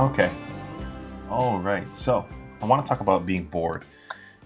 Okay. All right. So I want to talk about being bored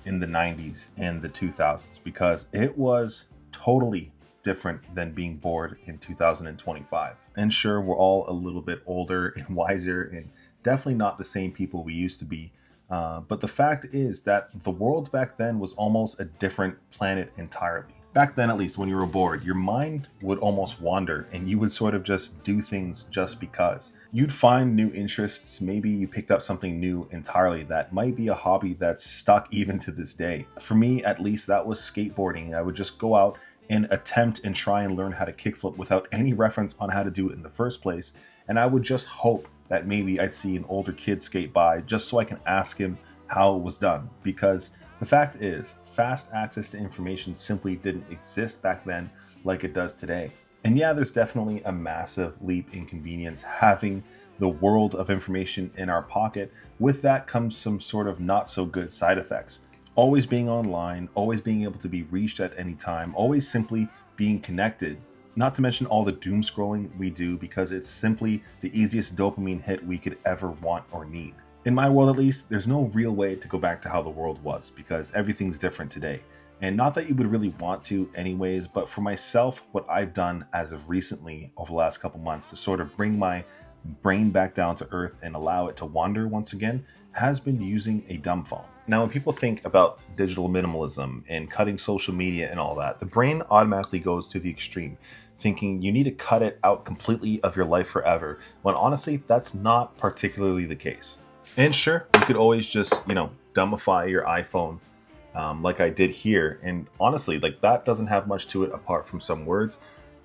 in the 90s and the 2000s because it was totally different than being bored in 2025. And sure, we're all a little bit older and wiser and definitely not the same people we used to be. But the fact is that the world back then was almost a different planet entirely. Back then, at least, when you were bored, your mind would almost wander and you would sort of just do things just because. You'd find new interests. Maybe you picked up something new entirely that might be a hobby that's stuck even to this day. For me, at least, that was skateboarding. I would just go out and attempt and try and learn how to kickflip without any reference on how to do it in the first place. And I would just hope that maybe I'd see an older kid skate by just so I can ask him how it was done. Because the fact is, fast access to information simply didn't exist back then like it does today. And yeah, there's definitely a massive leap in convenience having the world of information in our pocket. With that comes some sort of not so good side effects. Always being online, always being able to be reached at any time, always simply being connected. Not to mention all the doom scrolling we do because it's simply the easiest dopamine hit we could ever want or need. In my world, at least, there's no real way to go back to how the world was because everything's different today. And not that you would really want to anyways, but for myself, what I've done as of recently over the last couple months to sort of bring my brain back down to earth and allow it to wander once again has been using a dumb phone. Now, when people think about digital minimalism and cutting social media and all that, the brain automatically goes to the extreme, thinking you need to cut it out completely of your life forever, when honestly, that's not particularly the case. And sure, you could always just, dumbify your iPhone like I did here. And honestly, like that doesn't have much to it apart from some words.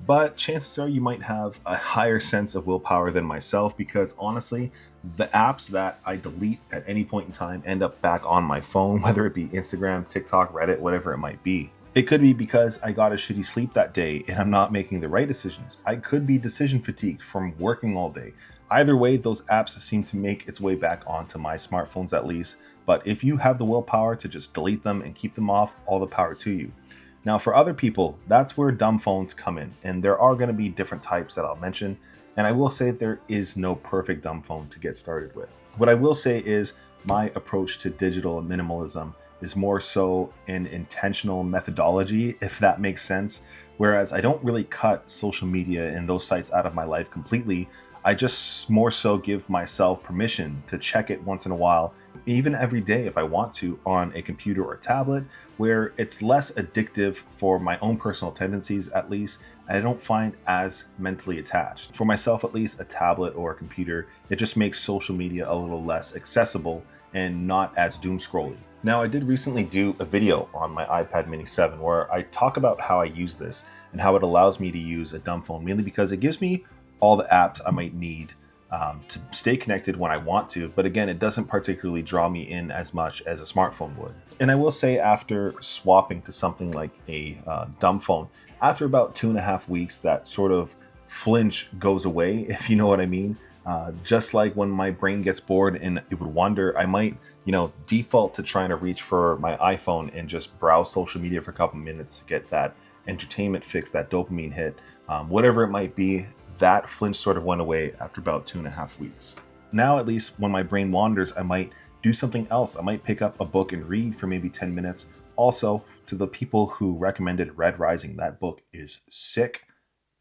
But chances are you might have a higher sense of willpower than myself because honestly, the apps that I delete at any point in time end up back on my phone, whether it be Instagram, TikTok, Reddit, whatever it might be. It could be because I got a shitty sleep that day and I'm not making the right decisions. I could be decision fatigued from working all day. Either way, those apps seem to make its way back onto my smartphones at least. But if you have the willpower to just delete them and keep them off, all the power to you. Now, for other people, that's where dumb phones come in. And there are going to be different types that I'll mention. And I will say there is no perfect dumb phone to get started with. What I will say is my approach to digital minimalism is more so an intentional methodology, if that makes sense. Whereas I don't really cut social media and those sites out of my life completely. I just more so give myself permission to check it once in a while, even every day if I want to, on a computer or tablet, where it's less addictive for my own personal tendencies at least, and I don't find as mentally attached. For myself at least, a tablet or a computer, it just makes social media a little less accessible and not as doom scrolly. Now, I did recently do a video on my iPad mini 7 where I talk about how I use this and how it allows me to use a dumb phone, mainly because it gives me all the apps I might need to stay connected when I want to. But again, it doesn't particularly draw me in as much as a smartphone would. And I will say after swapping to something like a dumb phone, after about 2.5 weeks, that sort of flinch goes away, if you know what I mean. Just like when my brain gets bored and it would wander, I might, default to trying to reach for my iPhone and just browse social media for a couple minutes to get that entertainment fix, that dopamine hit, whatever it might be. That flinch sort of went away after about 2.5 weeks. Now, at least when my brain wanders, I might do something else. I might pick up a book and read for maybe 10 minutes. Also, to the people who recommended Red Rising, that book is sick.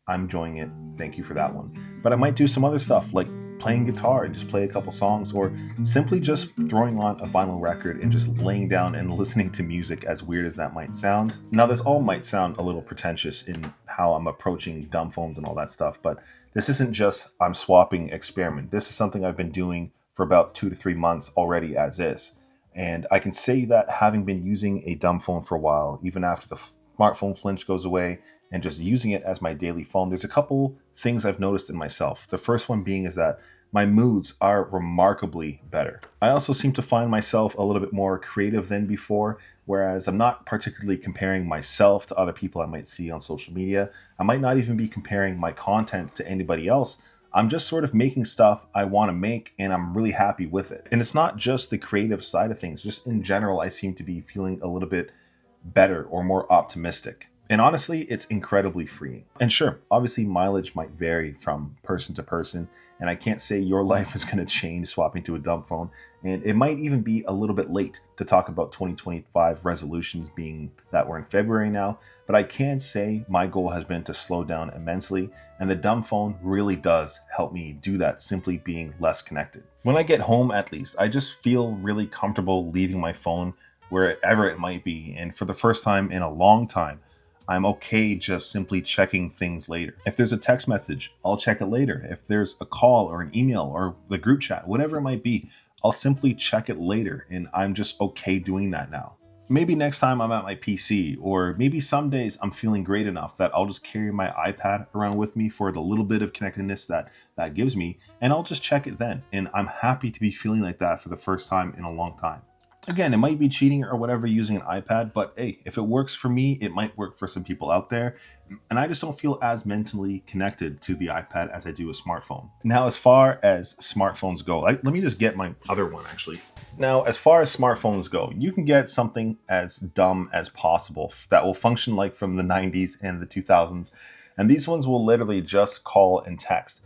I'm enjoying it. Thank you for that one. But I might do some other stuff like playing guitar and just play a couple songs, or simply just throwing on a vinyl record and just laying down and listening to music, as weird as that might sound. Now, this all might sound a little pretentious in how I'm approaching dumb phones and all that stuff, but this isn't just I'm swapping experiment. This is something I've been doing for about 2 to 3 months already as is. And I can say that having been using a dumb phone for a while, even after the smartphone flinch goes away, and just using it as my daily phone, there's a couple things I've noticed in myself. The first one being is that my moods are remarkably better. I also seem to find myself a little bit more creative than before, whereas I'm not particularly comparing myself to other people I might see on social media. I might not even be comparing my content to anybody else. I'm just sort of making stuff I want to make and I'm really happy with it. And it's not just the creative side of things, just in general, I seem to be feeling a little bit better or more optimistic. And honestly, it's incredibly freeing. And sure, obviously mileage might vary from person to person, and I can't say your life is going to change swapping to a dumb phone. And it might even be a little bit late to talk about 2025 resolutions, being that we're in February now. But I can say my goal has been to slow down immensely, and the dumb phone really does help me do that, simply being less connected. When I get home, at least, I just feel really comfortable leaving my phone wherever it might be. And for the first time in a long time, I'm okay just simply checking things later. If there's a text message, I'll check it later. If there's a call or an email or the group chat, whatever it might be, I'll simply check it later, and I'm just okay doing that now. Maybe next time I'm at my PC, or maybe some days I'm feeling great enough that I'll just carry my iPad around with me for the little bit of connectedness that gives me, and I'll just check it then. And I'm happy to be feeling like that for the first time in a long time. Again, it might be cheating or whatever using an iPad, but hey, if it works for me, it might work for some people out there. And I just don't feel as mentally connected to the iPad as I do a smartphone. Now, as far as smartphones go, let me just get my other one actually. Now, as far as smartphones go, you can get something as dumb as possible that will function like from the 90s and the 2000s. And these ones will literally just call and text.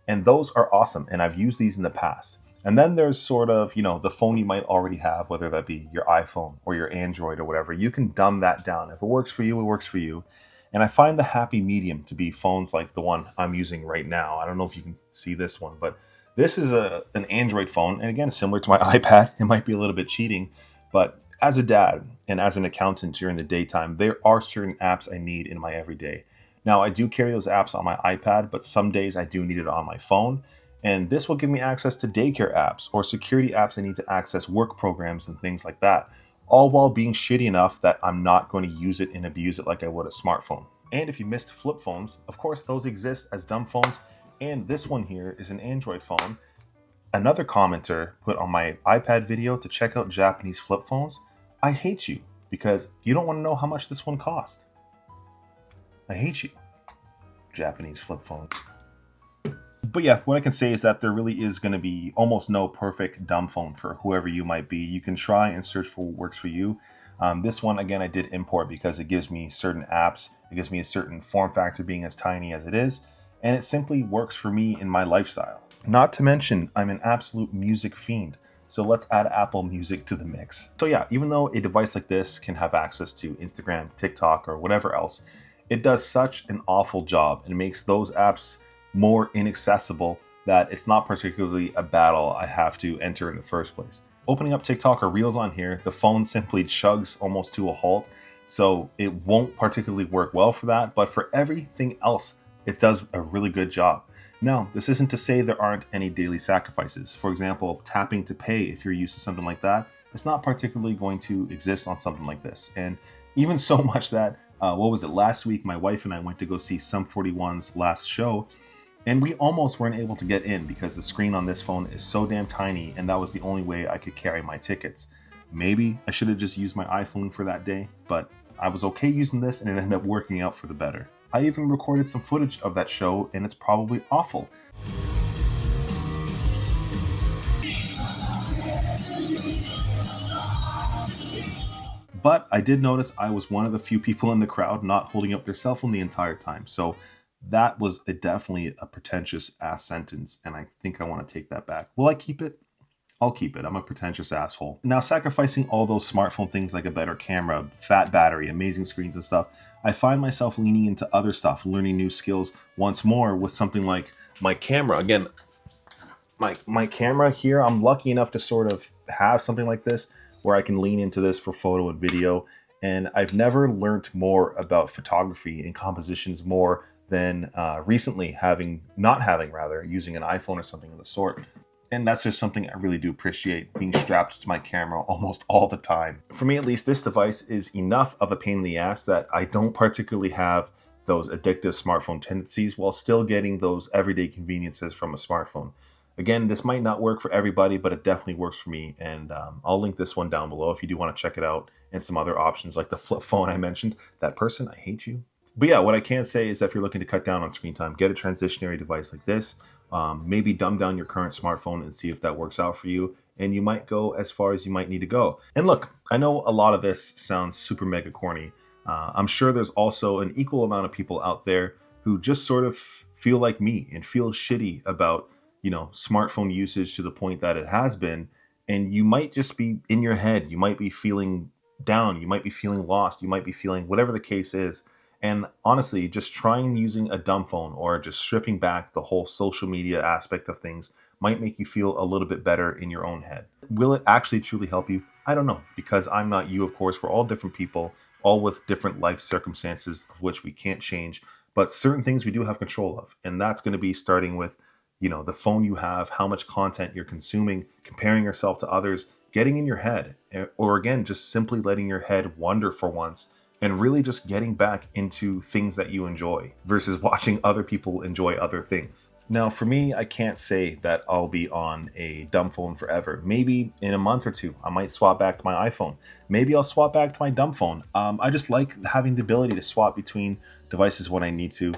And those are awesome. And I've used these in the past. And then there's sort of, the phone you might already have, whether that be your iPhone or your Android or whatever. You can dumb that down. If it works for you, it works for you. And I find the happy medium to be phones like the one I'm using right now. I don't know if you can see this one, but this is an Android phone. And again, similar to my iPad, it might be a little bit cheating. But as a dad and as an accountant during the daytime, there are certain apps I need in my everyday. Now, I do carry those apps on my iPad, but some days I do need it on my phone. And this will give me access to daycare apps or security apps I need to access work programs and things like that, all while being shitty enough that I'm not going to use it and abuse it like I would a smartphone. And if you missed flip phones, of course, those exist as dumb phones. And this one here is an Android phone. Another commenter put on my iPad video to check out Japanese flip phones. I hate you because you don't want to know how much this one cost. I hate you, Japanese flip phones. But yeah, what I can say is that there really is going to be almost no perfect dumb phone for whoever you might be. You can try and search for what works for you. This one, again, I did import because it gives me certain apps. It gives me a certain form factor being as tiny as it is. And it simply works for me in my lifestyle. Not to mention, I'm an absolute music fiend. So let's add Apple Music to the mix. So yeah, even though a device like this can have access to Instagram, TikTok, or whatever else, it does such an awful job and makes those apps more inaccessible that it's not particularly a battle I have to enter in the first place. Opening up TikTok or Reels on here, the phone simply chugs almost to a halt, so it won't particularly work well for that, but for everything else, it does a really good job. Now, this isn't to say there aren't any daily sacrifices. For example, tapping to pay if you're used to something like that, it's not particularly going to exist on something like this. And even so much that, last week, my wife and I went to go see Sum 41's last show, and we almost weren't able to get in because the screen on this phone is so damn tiny, and that was the only way I could carry my tickets. Maybe I should have just used my iPhone for that day, but I was okay using this and it ended up working out for the better. I even recorded some footage of that show, and it's probably awful. But I did notice I was one of the few people in the crowd not holding up their cell phone the entire time. So that was definitely a pretentious ass sentence, and I think I want to take that back. Will I keep it? I'll keep it. I'm a pretentious asshole. Now, sacrificing all those smartphone things like a better camera, fat battery, amazing screens and stuff, I find myself leaning into other stuff, learning new skills once more with something like my camera. Again, my camera here, I'm lucky enough to sort of have something like this where I can lean into this for photo and video. And I've never learned more about photography and compositions more than recently using an iPhone or something of the sort. And that's just something I really do appreciate, being strapped to my camera almost all the time. For me, at least, this device is enough of a pain in the ass that I don't particularly have those addictive smartphone tendencies while still getting those everyday conveniences from a smartphone. Again, this might not work for everybody, but it definitely works for me. And I'll link this one down below if you do want to check it out, and some other options like the flip phone I mentioned. That person, I hate you. But yeah, what I can say is that if you're looking to cut down on screen time, get a transitionary device like this. Maybe dumb down your current smartphone and see if that works out for you. And you might go as far as you might need to go. And look, I know a lot of this sounds super mega corny, I'm sure there's also an equal amount of people out there who just sort of feel like me and feel shitty about, smartphone usage to the point that it has been. And you might just be in your head, you might be feeling down, you might be feeling lost, you might be feeling whatever the case is. And honestly, just trying using a dumb phone or just stripping back the whole social media aspect of things might make you feel a little bit better in your own head. Will it actually truly help you? I don't know, because I'm not you, of course. We're all different people, all with different life circumstances of which we can't change, but certain things we do have control of. And that's going to be starting with, the phone you have, how much content you're consuming, comparing yourself to others, getting in your head, or again, just simply letting your head wander for once and really just getting back into things that you enjoy versus watching other people enjoy other things. Now, for me, I can't say that I'll be on a dumb phone forever. Maybe in a month or two, I might swap back to my iPhone. Maybe I'll swap back to my dumb phone. I just like having the ability to swap between devices when I need to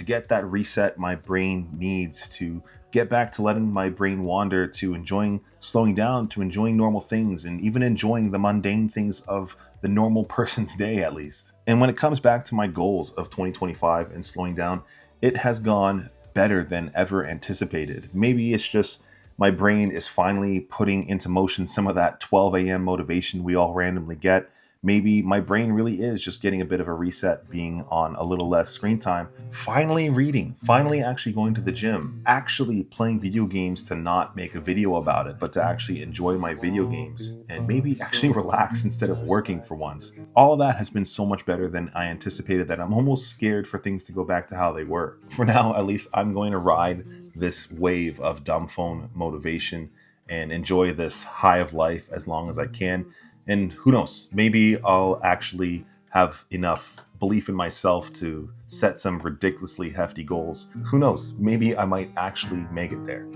get that reset my brain needs, to get back to letting my brain wander, to enjoying slowing down, to enjoying normal things, and even enjoying the mundane things of the normal person's day, at least. And when it comes back to my goals of 2025 and slowing down, it has gone better than ever anticipated. Maybe it's just my brain is finally putting into motion some of that 12 a.m. motivation we all randomly get. Maybe my brain really is just getting a bit of a reset, being on a little less screen time, finally reading, finally actually going to the gym, actually playing video games to not make a video about it, but to actually enjoy my video games and maybe actually relax instead of working for once. All of that has been so much better than I anticipated that I'm almost scared for things to go back to how they were. For now, at least, I'm going to ride this wave of dumb phone motivation and enjoy this high of life as long as I can. And who knows, maybe I'll actually have enough belief in myself to set some ridiculously hefty goals. Who knows, maybe I might actually make it there.